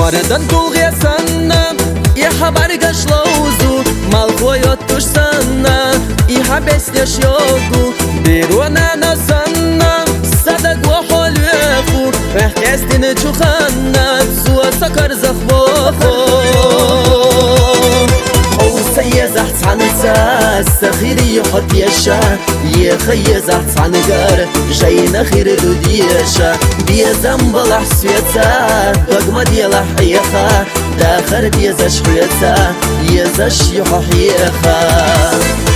Варадан гулгия санна Иха баргаш лаузу Малхойот туш санна Иха бесняш йогу Бируана на санна Садак вахолюху Эхкестин чуханна Зуа сакар захвоху يزح عنسا سخيري يحط يشا يخي يزح عنقر جاينا خير دوديشا بيزم بلح سويتا بقمد يلح يخا داخر بيزش حيتا يزش يحح يخا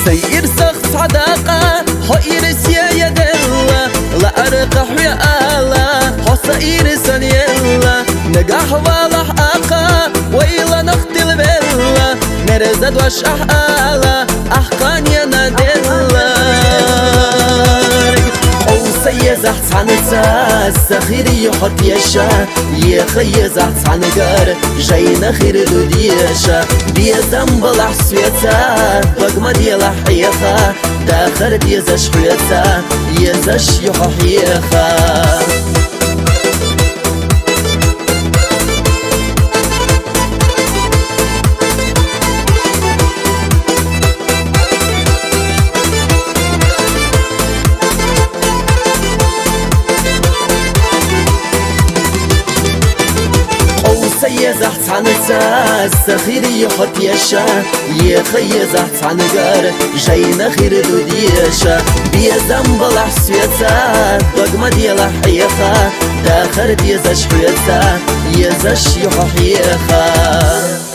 سير سخت صداقة حير سيا يدلا لا أرقح يا آلا حصير سنيلا نجاح والح أقا ويلا نختل بلا نرزد وشح آلا أحقان يا نادلا يزحت عنتا السخير يحط يشا يخي يزحت عنقر جاينا خير دوديشا بيزم بلح سويتا بقمد يلح يخا داخر بيزش حيتا يزش يحح يخا يزحت عنتا السخير يحط يشا يخي يزحت عنقر جاينا خير دوديشا بيزم بلح سويتا بقمد يلح يخا داخر بيزش حيتا يزش يحح يخا